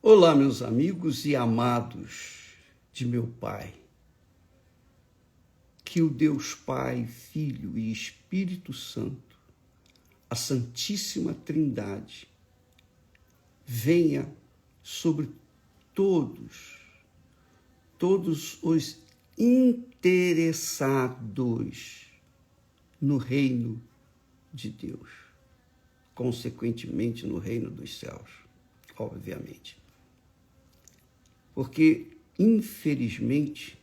Olá, meus amigos e amados de meu Pai. Que o Deus Pai, Filho e Espírito Santo, a Santíssima Trindade, venha sobre todos os interessados no reino de Deus, consequentemente no reino dos céus, obviamente. Porque, infelizmente,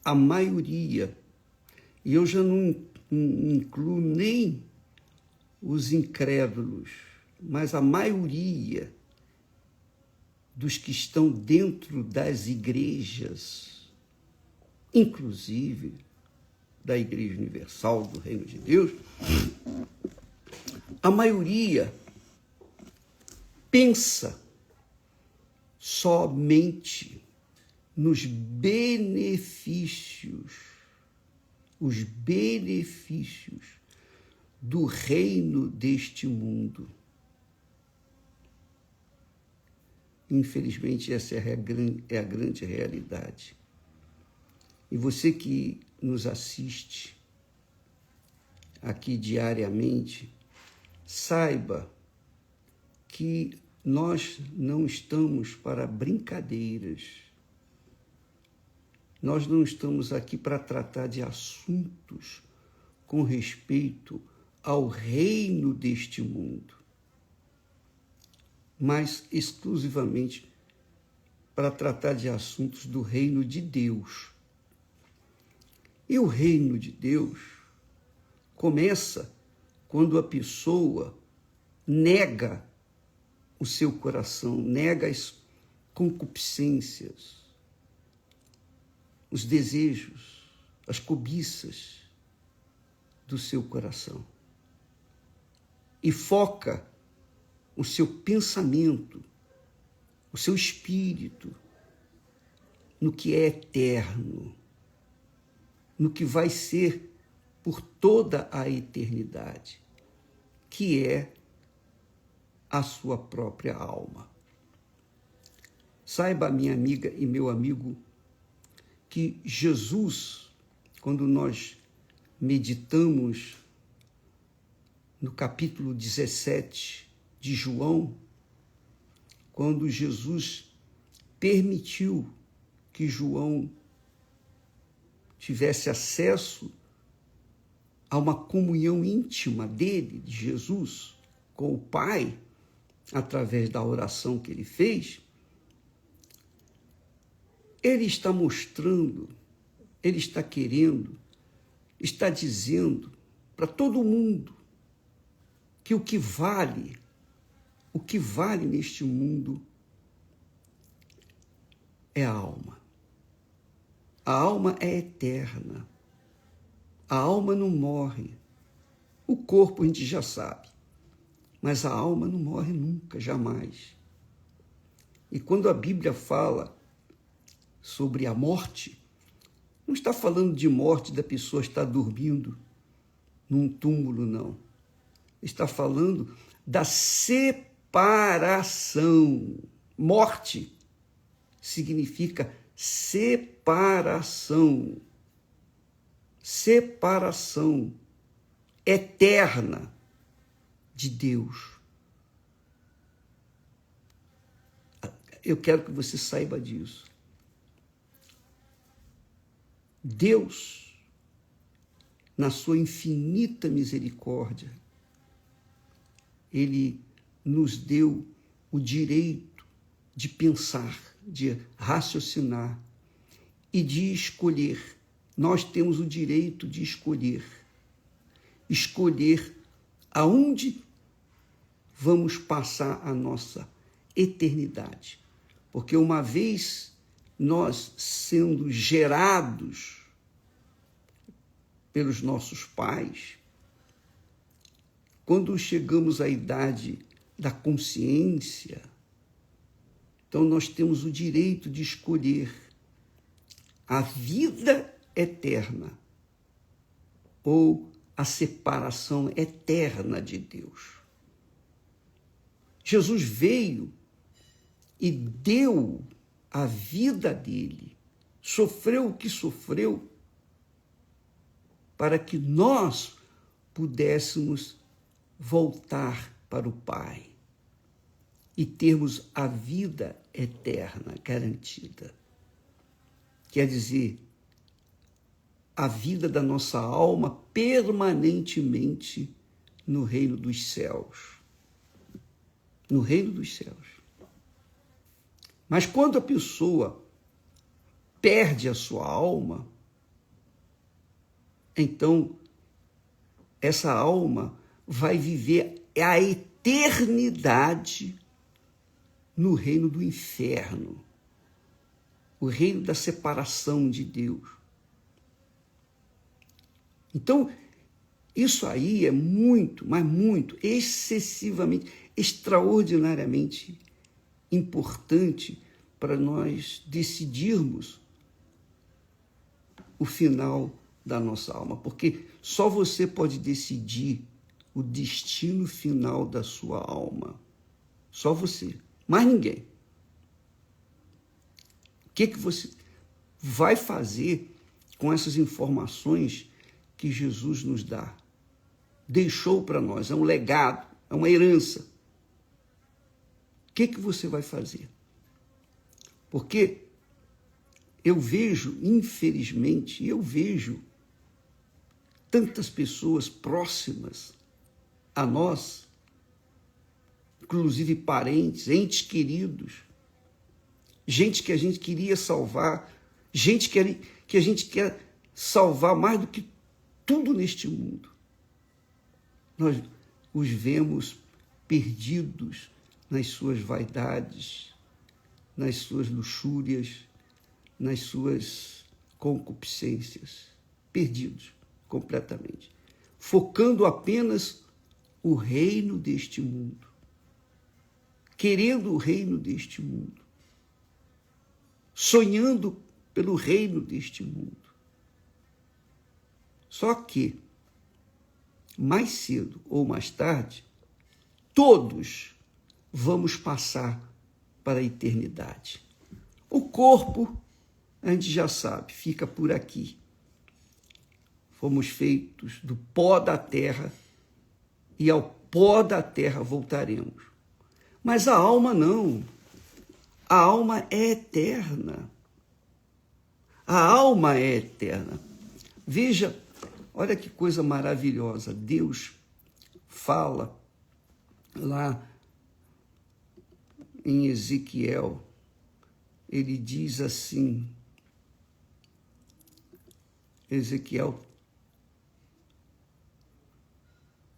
a maioria, e eu já não incluo nem os incrédulos, mas a maioria dos que estão dentro das igrejas, inclusive da Igreja Universal do Reino de Deus, a maioria pensa somente nos benefícios, os benefícios do reino deste mundo. Infelizmente, essa é a grande realidade. E você que nos assiste aqui diariamente, saiba que nós não estamos para brincadeiras. Nós não estamos aqui para tratar de assuntos com respeito ao reino deste mundo, mas exclusivamente para tratar de assuntos do reino de Deus. E o reino de Deus começa quando a pessoa nega o seu coração, nega as concupiscências, os desejos, as cobiças do seu coração e foca o seu pensamento, o seu espírito no que é eterno, no que vai ser por toda a eternidade, que é a sua própria alma. Saiba, minha amiga e meu amigo, que Jesus, quando nós meditamos no capítulo 17 de João, quando Jesus permitiu que João tivesse acesso a uma comunhão íntima dele, de Jesus, com o Pai, através da oração que ele fez, ele está mostrando, ele está querendo, está dizendo para todo mundo que o que vale neste mundo é a alma. A alma é eterna. A alma não morre. O corpo a gente já sabe, mas a alma não morre nunca, jamais. E quando a Bíblia fala sobre a morte, não está falando de morte da pessoa estar dormindo num túmulo, não. Está falando da separação. Morte significa separação. Separação eterna de Deus. Eu quero que você saiba disso. Deus, na sua infinita misericórdia, Ele nos deu o direito de pensar, de raciocinar e de escolher. Nós temos o direito de escolher aonde vamos passar a nossa eternidade. Porque uma vez nós sendo gerados pelos nossos pais, quando chegamos à idade da consciência, então nós temos o direito de escolher a vida eterna ou a separação eterna de Deus. Jesus veio e deu a vida dele, sofreu o que sofreu, para que nós pudéssemos voltar para o Pai e termos a vida eterna garantida. Quer dizer, a vida da nossa alma permanentemente no reino dos céus. No reino dos céus. Mas quando a pessoa perde a sua alma, então essa alma vai viver a eternidade no reino do inferno, o reino da separação de Deus. Então, isso aí é muito, mas muito, excessivamente, extraordinariamente importante para nós decidirmos o final da nossa alma, porque só você pode decidir o destino final da sua alma. Só você, mais ninguém. O que você vai fazer com essas informações que Jesus nos dá? Deixou para nós, é um legado, é uma herança. O que você vai fazer? Porque eu vejo, infelizmente, tantas pessoas próximas a nós, inclusive parentes, entes queridos, gente que a gente queria salvar, gente que a gente quer salvar mais do que tudo neste mundo. Nós os vemos perdidos nas suas vaidades, nas suas luxúrias, nas suas concupiscências, perdidos completamente, focando apenas o reino deste mundo, querendo o reino deste mundo, sonhando pelo reino deste mundo. Só que, mais cedo ou mais tarde, todos vamos passar para a eternidade. O corpo, a gente já sabe, fica por aqui. Fomos feitos do pó da terra e ao pó da terra voltaremos. Mas a alma não. A alma é eterna. A alma é eterna. Veja, olha que coisa maravilhosa. Deus fala lá em Ezequiel. Ele diz assim, Ezequiel,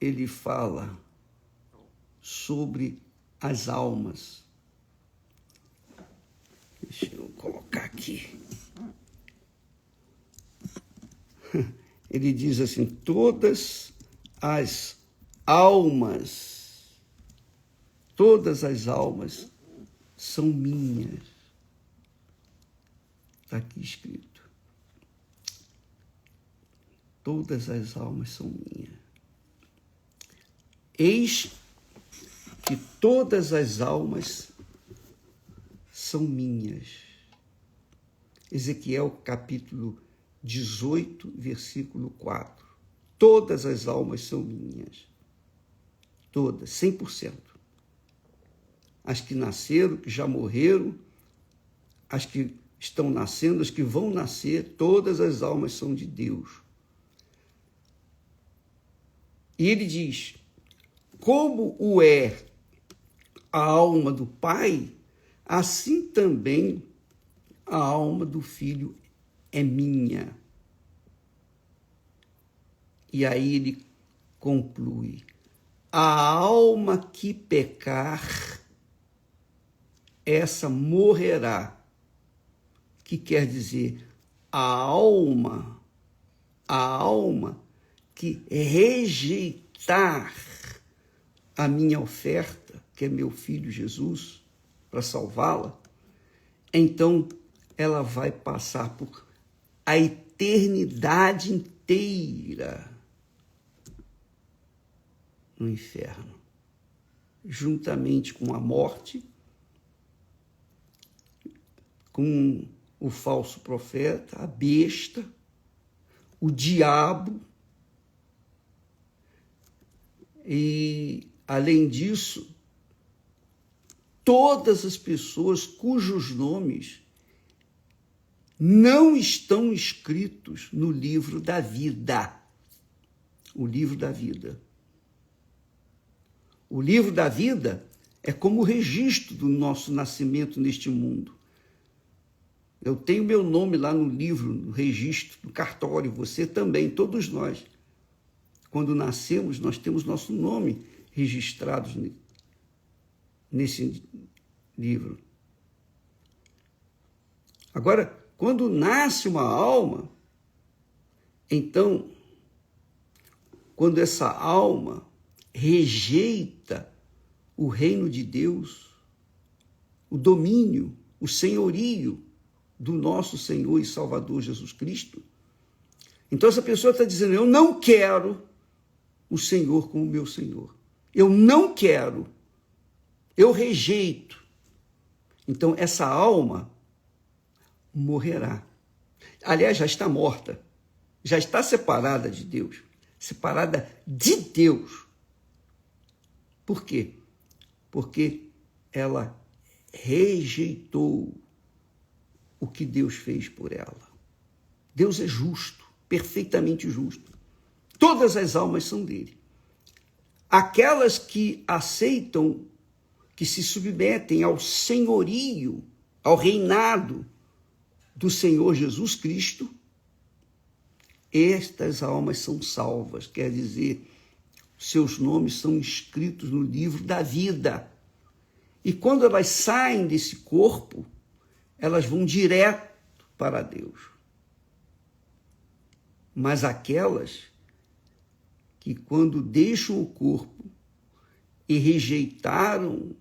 ele fala sobre as almas. Deixa eu colocar aqui. Ele diz assim, todas as almas são minhas. Está aqui escrito. Todas as almas são minhas. Eis que todas as almas são minhas. Ezequiel capítulo 18, versículo 4. Todas as almas são minhas. Todas, 100%. As que nasceram, que já morreram, as que estão nascendo, as que vão nascer, todas as almas são de Deus. E ele diz, como o é a alma do Pai, assim também a alma do Filho é minha. E aí ele conclui, a alma que pecar, essa morrerá. Que quer dizer, a alma que rejeitar a minha oferta, que é meu filho Jesus, para salvá-la, então ela vai passar por a eternidade inteira no inferno. juntamente com a morte, com o falso profeta, a besta, o diabo. E, além disso, todas as pessoas cujos nomes não estão escritos no livro da vida. O livro da vida. O livro da vida é como o registro do nosso nascimento neste mundo. Eu tenho meu nome lá no livro, no registro, no cartório, você também, todos nós. Quando nascemos, nós temos nosso nome registrado nesse livro. Agora, quando nasce uma alma, então, quando essa alma rejeita o reino de Deus, o domínio, o senhorio do nosso Senhor e Salvador Jesus Cristo, então essa pessoa está dizendo, eu não quero o Senhor como meu Senhor. Eu não quero. Eu rejeito. Então essa alma morrerá. Aliás, já está morta. Já está separada de Deus. Separada de Deus. Por quê? Porque ela rejeitou o que Deus fez por ela. Deus é justo, perfeitamente justo. Todas as almas são dele. Aquelas que aceitam, que se submetem ao senhorio, ao reinado do Senhor Jesus Cristo, estas almas são salvas, quer dizer, seus nomes são escritos no livro da vida. E quando elas saem desse corpo, elas vão direto para Deus. Mas aquelas que quando deixam o corpo e rejeitaram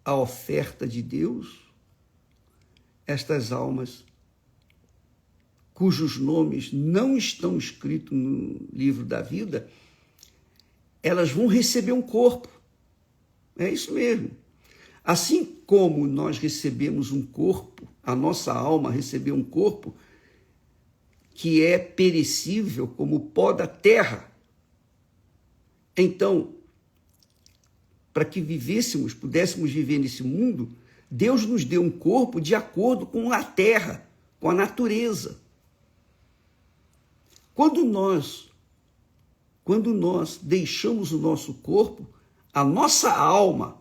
a oferta de Deus, estas almas cujos nomes não estão escritos no livro da vida, elas vão receber um corpo. É isso mesmo. Assim como nós recebemos um corpo, a nossa alma recebeu um corpo que é perecível como o pó da terra. Então, para que vivêssemos, pudéssemos viver nesse mundo, Deus nos deu um corpo de acordo com a terra, com a natureza. Quando nós deixamos o nosso corpo, a nossa alma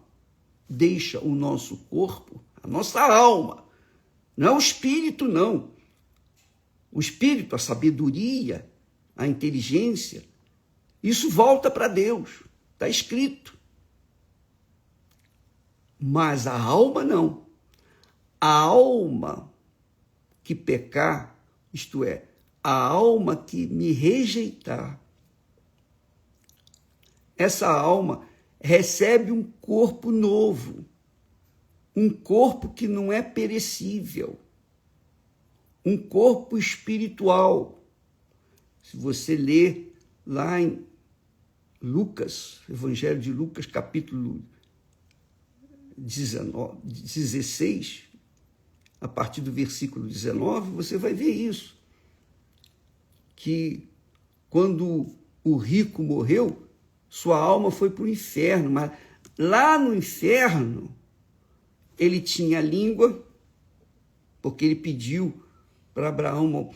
deixa o nosso corpo, a nossa alma, não é o espírito, não. O espírito, a sabedoria, a inteligência, isso volta para Deus, está escrito. Mas a alma não. A alma que pecar, isto é, a alma que me rejeitar, essa alma recebe um corpo novo, um corpo que não é perecível, um corpo espiritual. Se você ler lá em Lucas, Evangelho de Lucas, capítulo 16, a partir do versículo 19, você vai ver isso. Que quando o rico morreu, sua alma foi para o inferno, mas lá no inferno ele tinha língua, porque ele pediu para Abraão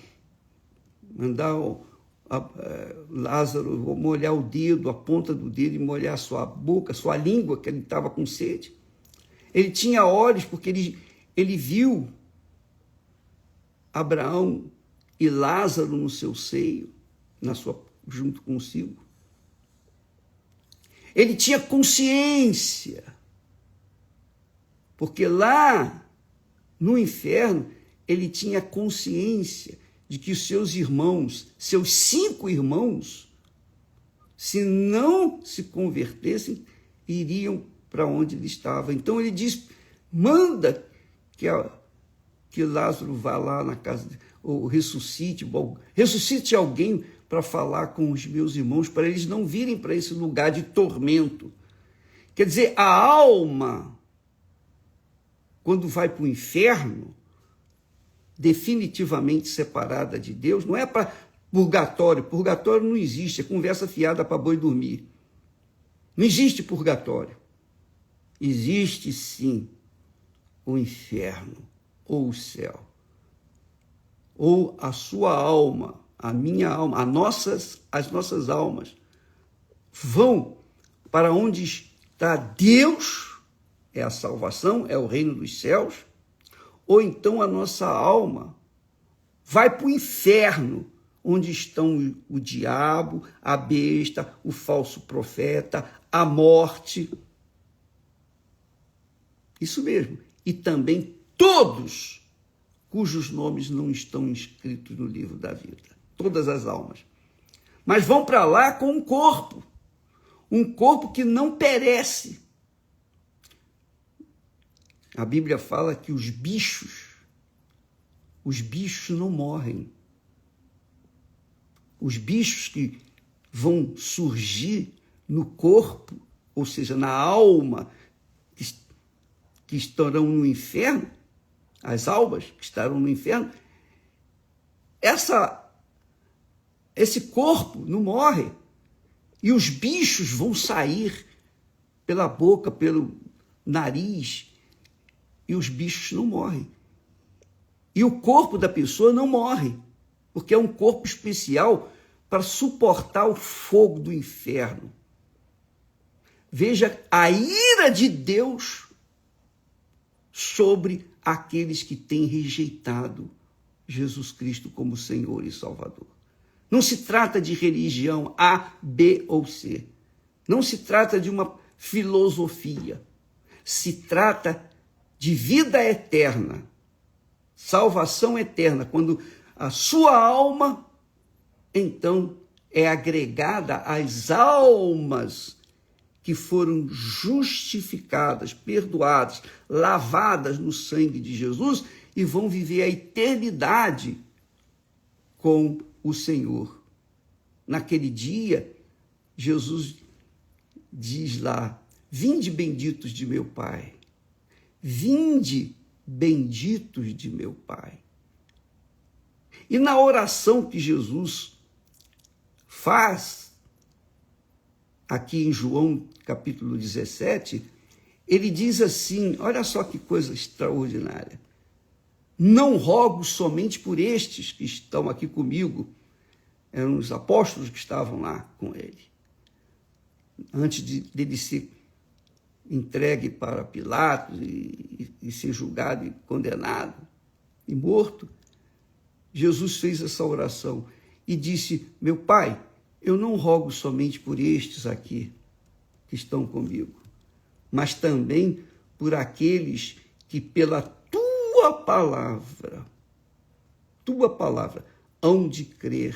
mandar Lázaro molhar o dedo, a ponta do dedo e molhar a sua boca, sua língua, que ele estava com sede. Ele tinha olhos porque ele viu Abraão e Lázaro no seu seio, junto consigo. Ele tinha consciência, porque lá no inferno ele tinha consciência de que os seus irmãos, seus 5 irmãos, se não se convertessem, iriam para onde ele estava. Então ele diz, manda que Lázaro vá lá na casa, ou ressuscite alguém para falar com os meus irmãos, para eles não virem para esse lugar de tormento. Quer dizer, a alma, quando vai para o inferno, definitivamente separada de Deus, não é para purgatório. Purgatório não existe, é conversa fiada para boi dormir. Não existe purgatório. Existe, sim, o inferno, ou o céu. Ou a sua alma, a minha alma, as nossas almas vão para onde está Deus, é a salvação, é o reino dos céus, ou então a nossa alma vai para o inferno, onde estão o diabo, a besta, o falso profeta, a morte. Isso mesmo. E também todos cujos nomes não estão inscritos no livro da vida. Todas as almas. Mas vão para lá com um corpo que não perece. A Bíblia fala que os bichos não morrem. Os bichos que vão surgir no corpo, ou seja, na alma, que estarão no inferno, as almas que estarão no inferno, esse corpo não morre. E os bichos vão sair pela boca, pelo nariz, e os bichos não morrem. E o corpo da pessoa não morre, porque é um corpo especial para suportar o fogo do inferno. Veja a ira de Deus sobre aqueles que têm rejeitado Jesus Cristo como Senhor e Salvador. Não se trata de religião A, B ou C. Não se trata de uma filosofia. Se trata de vida eterna, salvação eterna, quando a sua alma, então, é agregada às almas que foram justificadas, perdoadas, lavadas no sangue de Jesus e vão viver a eternidade com o Senhor. Naquele dia, Jesus diz lá: vinde benditos de meu Pai, vinde benditos de meu Pai. E na oração que Jesus faz, aqui em João capítulo 17, ele diz assim, olha só que coisa extraordinária: não rogo somente por estes que estão aqui comigo, eram os apóstolos que estavam lá com ele, antes dele ser entregue para Pilatos e ser julgado e condenado e morto. Jesus fez essa oração e disse: meu Pai, eu não rogo somente por estes aqui que estão comigo, mas também por aqueles que pela tua palavra, hão de crer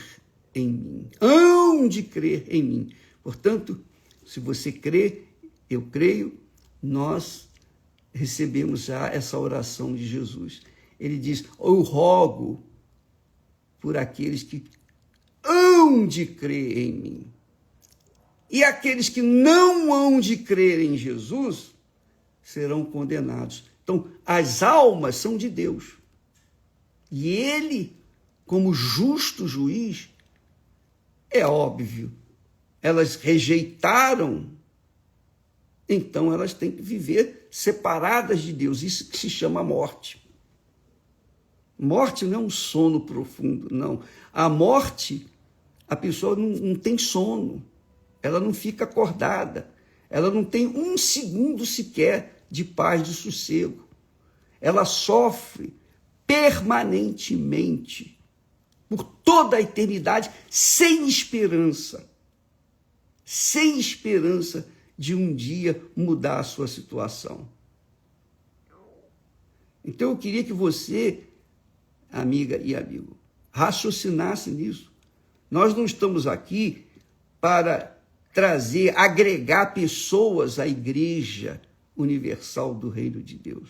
em mim. Hão de crer em mim. Portanto, se você crê, eu creio, nós recebemos já essa oração de Jesus. Ele diz: eu rogo por aqueles que hão de crer em mim. E aqueles que não hão de crer em Jesus serão condenados. Então, as almas são de Deus. E ele, como justo juiz, é óbvio, elas rejeitaram, então elas têm que viver separadas de Deus. Isso que se chama morte. Morte não é um sono profundo, não. A morte, a pessoa não tem sono, ela não fica acordada, ela não tem um segundo sequer de paz, de sossego. Ela sofre permanentemente, por toda a eternidade, sem esperança de um dia mudar a sua situação. Então eu queria que você, amiga e amigo, raciocinasse nisso. Nós não estamos aqui para agregar pessoas à Igreja Universal do Reino de Deus.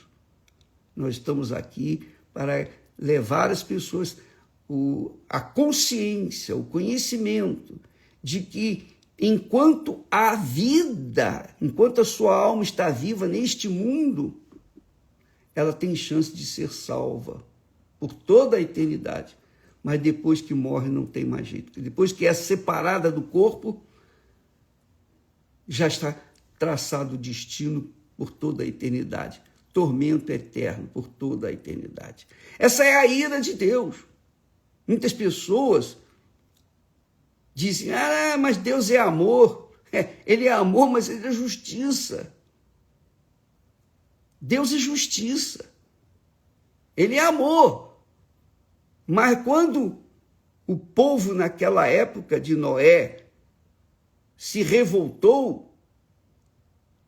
Nós estamos aqui para levar as pessoas a consciência, o conhecimento de que enquanto há vida, enquanto a sua alma está viva neste mundo, ela tem chance de ser salva por toda a eternidade. Mas depois que morre não tem mais jeito. Depois que é separada do corpo, já está traçado o destino por toda a eternidade. Tormento eterno por toda a eternidade. Essa é a ira de Deus. Muitas pessoas dizem, mas Deus é amor. Ele é amor, mas ele é justiça. Deus é justiça. Ele é amor. Mas quando o povo naquela época de Noé se revoltou,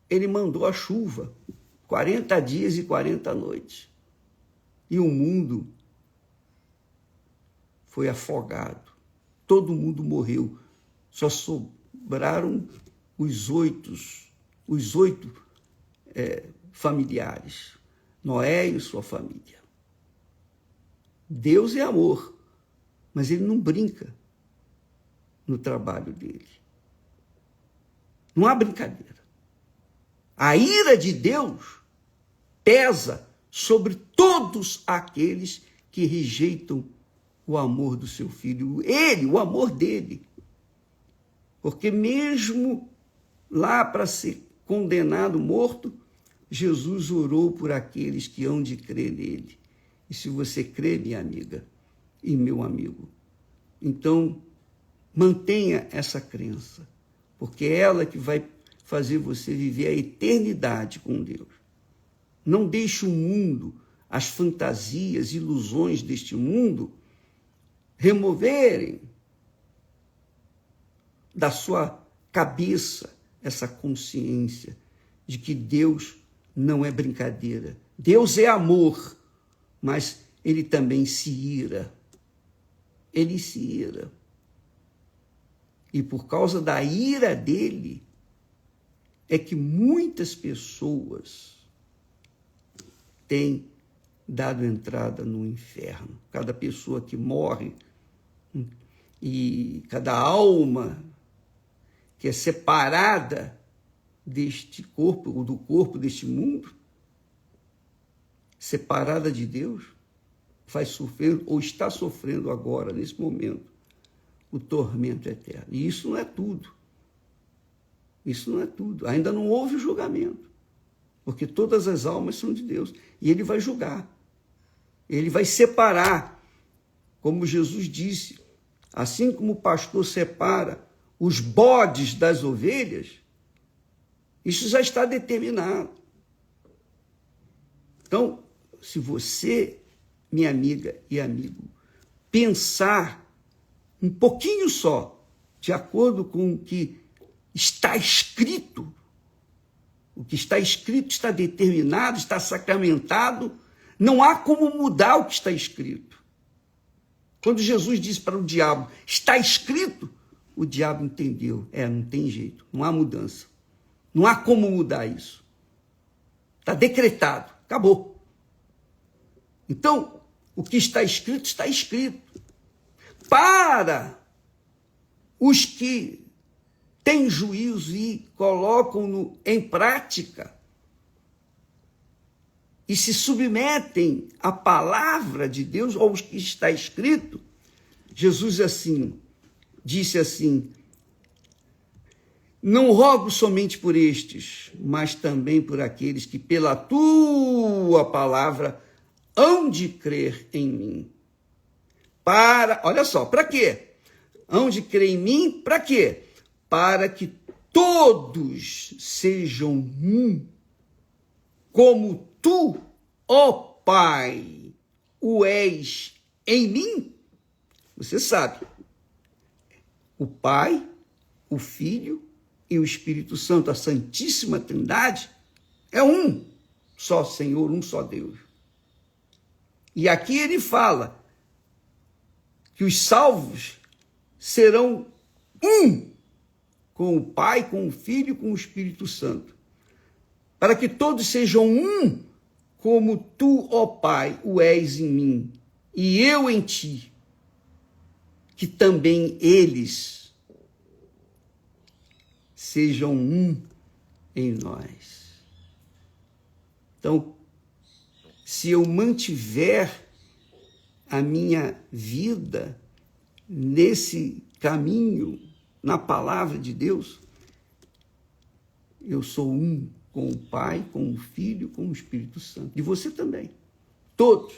ele mandou a chuva, 40 dias e 40 noites. E o mundo foi afogado. Todo mundo morreu. Só sobraram os oito familiares. Noé e sua família. Deus é amor, mas ele não brinca no trabalho dele. Não há brincadeira. A ira de Deus pesa sobre todos aqueles que rejeitam o amor do seu filho, o amor dele. Porque mesmo lá para ser condenado, morto, Jesus orou por aqueles que hão de crer nele. E se você crê, minha amiga e meu amigo, então mantenha essa crença, porque é ela que vai fazer você viver a eternidade com Deus. Não deixe o mundo, as fantasias, ilusões deste mundo removerem da sua cabeça essa consciência de que Deus não é brincadeira. Deus é amor, mas ele também se ira. Ele se ira. E por causa da ira dele, é que muitas pessoas têm dado entrada no inferno. Cada pessoa que morre e cada alma que é separada deste corpo, ou do corpo deste mundo, separada de Deus, vai sofrer, ou está sofrendo agora, nesse momento, o tormento eterno. E isso não é tudo. Isso não é tudo. Ainda não houve o julgamento, porque todas as almas são de Deus. E ele vai julgar. Ele vai separar, como Jesus disse, assim como o pastor separa os bodes das ovelhas, isso já está determinado. Então, se você, minha amiga e amigo, pensar um pouquinho só, de acordo com o que está escrito, o que está escrito está determinado, está sacramentado, não há como mudar o que está escrito. Quando Jesus disse para o diabo, está escrito, o diabo entendeu, não tem jeito, não há mudança. Não há como mudar isso. Está decretado, acabou. Então, o que está escrito, está escrito. Para os que têm juízo e colocam-no em prática e se submetem à palavra de Deus, ou os que está escrito, Jesus disse assim, não rogo somente por estes, mas também por aqueles que pela tua palavra hão de crer em mim. Olha só, para quê? Hão de crer em mim, para quê? Para que todos sejam um, como tu, ó Pai, o és em mim. Você sabe, o Pai, o Filho e o Espírito Santo, a Santíssima Trindade, é um só Senhor, um só Deus. E aqui ele fala que os salvos serão um com o Pai, com o Filho e com o Espírito Santo. Para que todos sejam um, como tu, ó Pai, o és em mim, e eu em ti, que também eles sejam um em nós. Então, se eu mantiver a minha vida nesse caminho, na palavra de Deus, eu sou um com o Pai, com o Filho, com o Espírito Santo. E você também. Todos.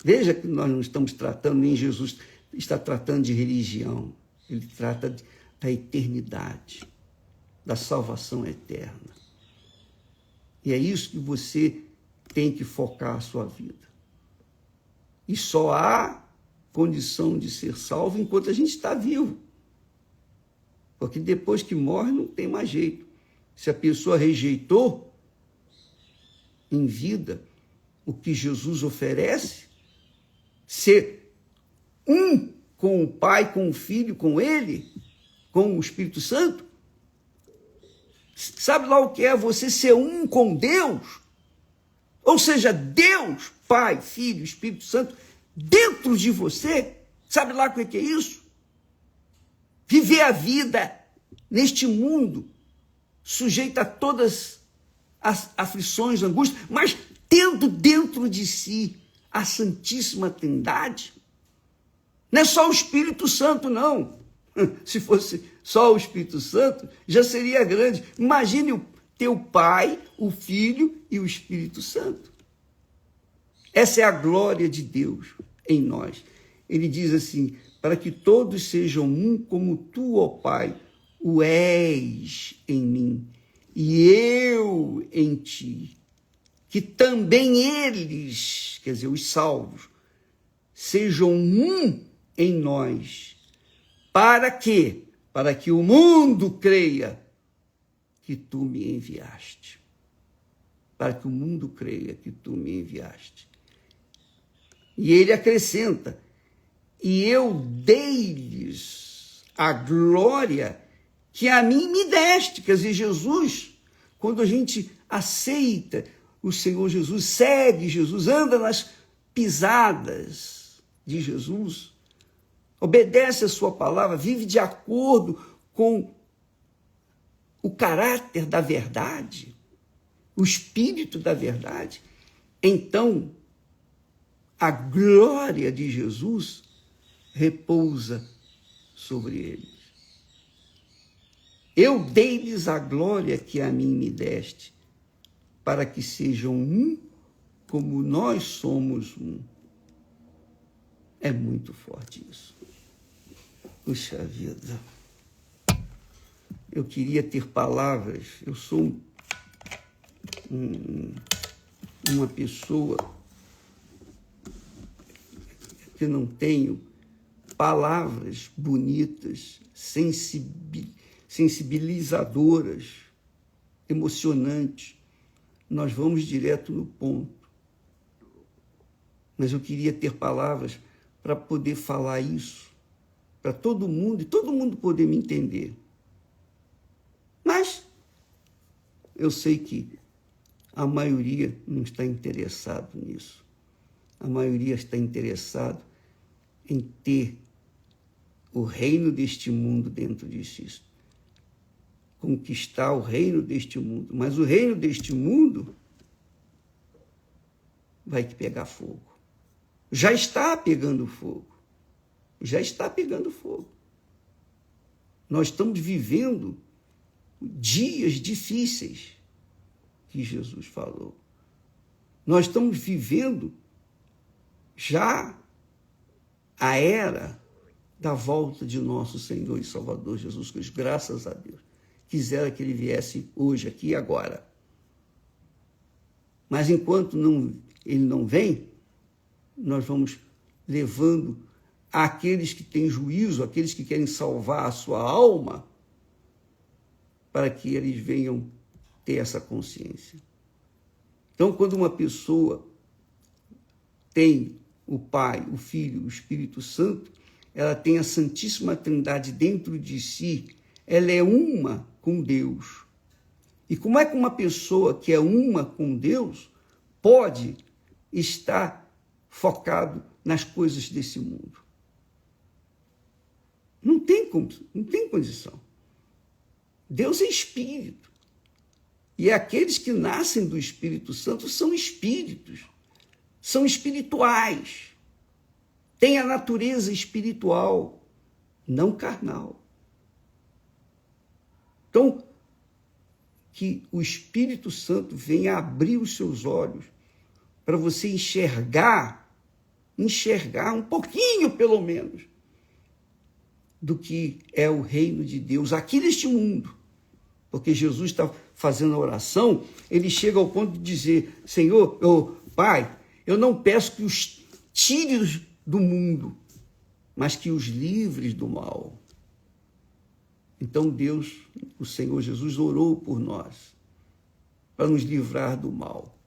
Veja que nós não estamos tratando, nem Jesus está tratando de religião. Ele trata da eternidade, da salvação eterna. E é isso que você tem que focar a sua vida. E só há condição de ser salvo enquanto a gente está vivo. Porque depois que morre não tem mais jeito. Se a pessoa rejeitou em vida o que Jesus oferece, ser um com o Pai, com o Filho, com Ele, com o Espírito Santo, sabe lá o que é você ser um com Deus? Ou seja, Deus, Pai, Filho, Espírito Santo, dentro de você, sabe lá o que é isso? Viver a vida neste mundo, sujeito a todas as aflições, angústias, mas tendo dentro de si a Santíssima Trindade. Não é só o Espírito Santo, não. Se fosse só o Espírito Santo, já seria grande. Imagine o teu Pai, o Filho e o Espírito Santo. Essa é a glória de Deus em nós. Ele diz assim, para que todos sejam um como tu, ó Pai, o és em mim e eu em ti. Que também eles, quer dizer, os salvos, sejam um em nós. Para quê? Para que o mundo creia que tu me enviaste. Para que o mundo creia que tu me enviaste. E ele acrescenta, e eu dei-lhes a glória que a mim me deste. Quer dizer, Jesus, quando a gente aceita o Senhor Jesus, segue Jesus, anda nas pisadas de Jesus, obedece a sua palavra, vive de acordo com o caráter da verdade, o espírito da verdade, então a glória de Jesus repousa sobre eles. Eu dei-lhes a glória que a mim me deste, para que sejam um como nós somos um. É muito forte isso. Puxa vida. Eu queria ter palavras. Eu sou uma pessoa que não tenho palavras bonitas, sensibilizadoras, emocionantes. Nós vamos direto no ponto. Mas eu queria ter palavras para poder falar isso para todo mundo e todo mundo poder me entender. Mas eu sei que a maioria não está interessado nisso. A maioria está interessado em ter o reino deste mundo dentro de si. Conquistar o reino deste mundo. Mas o reino deste mundo vai pegar fogo. Já está pegando fogo. Já está pegando fogo. Nós estamos vivendo dias difíceis que Jesus falou. Nós estamos vivendo já a era da volta de nosso Senhor e Salvador Jesus Cristo. Graças a Deus. Quisera que ele viesse hoje, aqui e agora. Mas enquanto ele não vem, nós vamos levando aqueles que têm juízo, aqueles que querem salvar a sua alma, para que eles venham ter essa consciência. Então, quando uma pessoa tem o Pai, o Filho, o Espírito Santo, ela tem a Santíssima Trindade dentro de si, ela é uma com Deus. E como é que uma pessoa que é uma com Deus pode estar focado nas coisas desse mundo? Não tem condição. Deus é espírito. E aqueles que nascem do Espírito Santo são espíritos, são espirituais, têm a natureza espiritual, não carnal. Então, que o Espírito Santo venha abrir os seus olhos para você enxergar um pouquinho, pelo menos, do que é o reino de Deus aqui neste mundo. Porque Jesus está fazendo a oração, ele chega ao ponto de dizer, Senhor, Pai, eu não peço que os tires do mundo, mas que os livres do mal. Então Deus, o Senhor Jesus, orou por nós, para nos livrar do mal.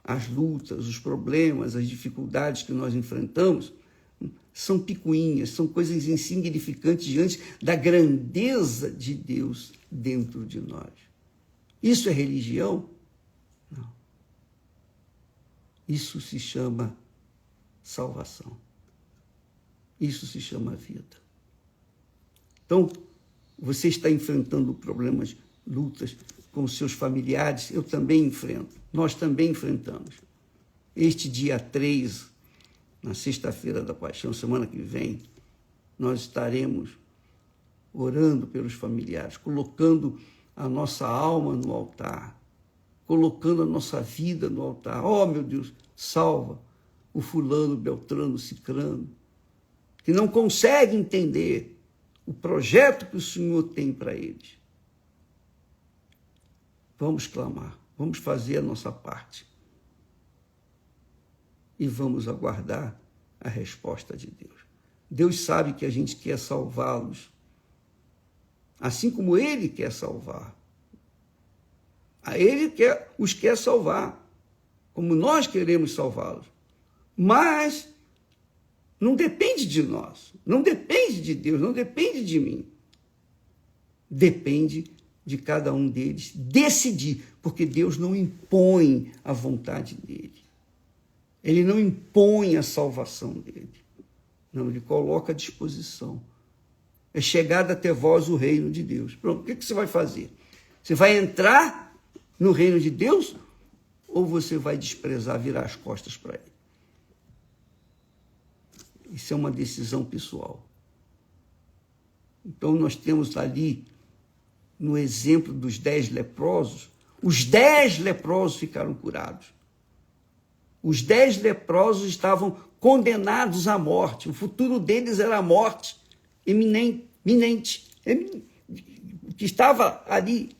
As lutas, os problemas, as dificuldades que nós enfrentamos são picuinhas, são coisas insignificantes diante da grandeza de Deus dentro de nós. Isso é religião? Não. Isso se chama salvação. Isso se chama vida. Então, você está enfrentando problemas, lutas com os seus familiares, eu também enfrento, nós também enfrentamos. Este dia 3, na sexta-feira da Paixão, semana que vem, nós estaremos orando pelos familiares, colocando a nossa alma no altar, colocando a nossa vida no altar. Oh, meu Deus, salva o fulano, beltrano, cicrano, que não consegue entender o projeto que o Senhor tem para eles. Vamos clamar, vamos fazer a nossa parte. E vamos aguardar a resposta de Deus. Deus sabe que a gente quer salvá-los, assim como Ele quer salvar. Ele os quer salvar, como nós queremos salvá-los. Mas não depende de nós, não depende de Deus, não depende de mim. Depende de cada um deles decidir, porque Deus não impõe a vontade dele. Ele não impõe a salvação dele. Não, ele coloca à disposição. É chegado até vós o reino de Deus. Pronto, o que você vai fazer? Você vai entrar no reino de Deus ou você vai desprezar, virar as costas para ele? Isso é uma decisão pessoal. Então, nós temos ali, no exemplo dos 10 leprosos, os 10 leprosos ficaram curados. Os 10 leprosos estavam condenados à morte. O futuro deles era a morte iminente, que estava ali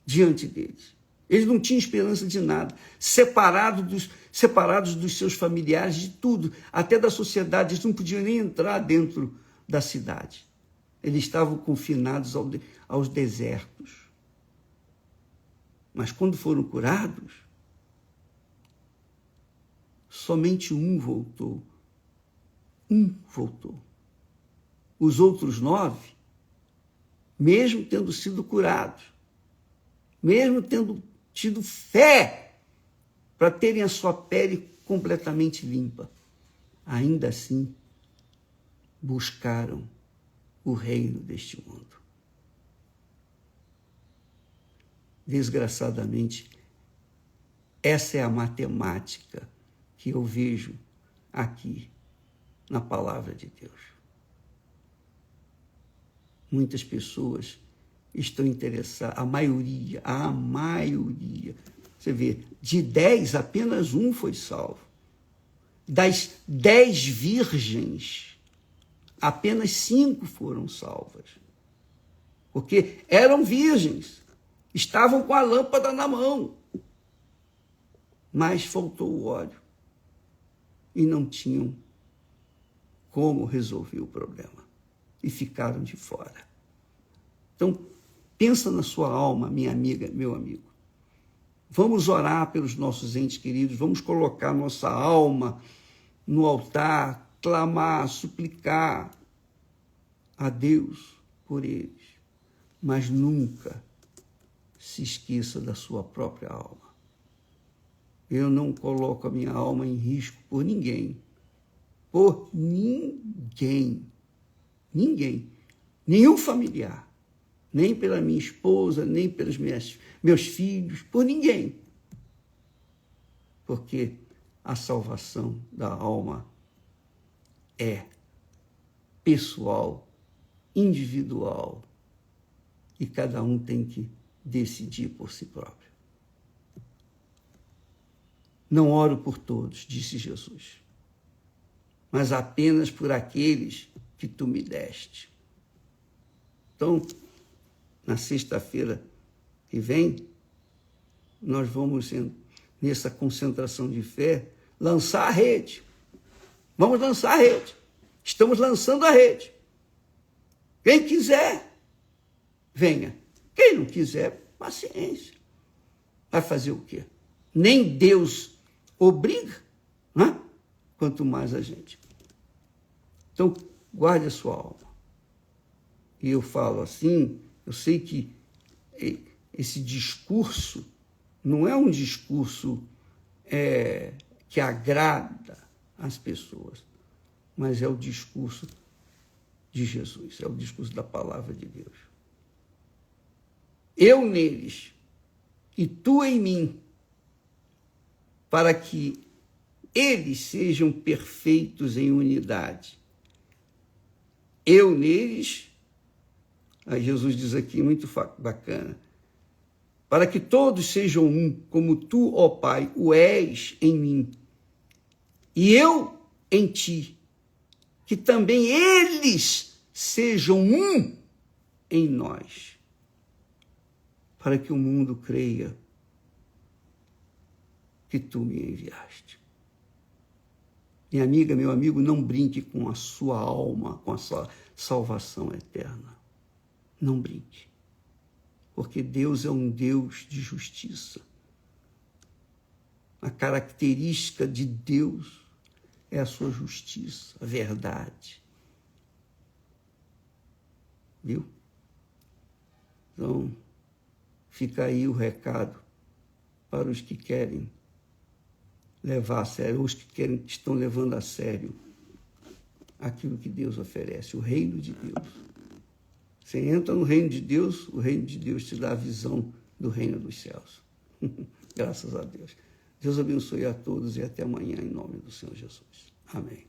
diante deles. Eles não tinham esperança de nada, separados dos seus familiares, de tudo, até da sociedade. Eles não podiam nem entrar dentro da cidade. Eles estavam confinados aos desertos. Mas quando foram curados, somente um voltou. Um voltou. Os outros 9, mesmo tendo sido curados, mesmo tendo tido fé para terem a sua pele completamente limpa, ainda assim buscaram o reino deste mundo. Desgraçadamente, essa é a matemática que eu vejo aqui na palavra de Deus. Muitas pessoas estão interessadas, a maioria, você vê, de 10, apenas um foi salvo. Das 10 virgens, apenas 5 foram salvas. Porque eram virgens, estavam com a lâmpada na mão, mas faltou o óleo e não tinham como resolver o problema e ficaram de fora. Então, pensa na sua alma, minha amiga, meu amigo. Vamos orar pelos nossos entes queridos, vamos colocar nossa alma no altar, clamar, suplicar a Deus por eles. Mas nunca se esqueça da sua própria alma. Eu não coloco a minha alma em risco por ninguém. Por ninguém. Ninguém. Nenhum familiar. nem pela minha esposa, nem pelos meus filhos, por ninguém. Porque a salvação da alma é pessoal, individual, e cada um tem que decidir por si próprio. Não oro por todos, disse Jesus, mas apenas por aqueles que tu me deste. Então, na sexta-feira que vem, nós vamos, nessa concentração de fé, lançar a rede. Vamos lançar a rede. Estamos lançando a rede. Quem quiser, venha. Quem não quiser, paciência. Vai fazer o quê? Nem Deus obriga, né? Quanto mais a gente. Então, guarde a sua alma. E eu falo assim, eu sei que esse discurso não é um discurso que agrada as pessoas, mas é o discurso de Jesus, é o discurso da palavra de Deus. Eu neles e tu em mim, para que eles sejam perfeitos em unidade. Eu neles, aí Jesus diz aqui, muito bacana, para que todos sejam um, como tu, ó Pai, o és em mim, e eu em ti, que também eles sejam um em nós, para que o mundo creia que tu me enviaste. Minha amiga, meu amigo, não brinque com a sua alma, com a sua salvação eterna. Não brinque. Porque Deus é um Deus de justiça. A característica de Deus é a sua justiça, a verdade. Viu? Então, fica aí o recado para os que querem levar a sério, os que estão levando a sério aquilo que Deus oferece, o reino de Deus. Você entra no reino de Deus, o reino de Deus te dá a visão do reino dos céus. Graças a Deus. Deus abençoe a todos e até amanhã, em nome do Senhor Jesus. Amém.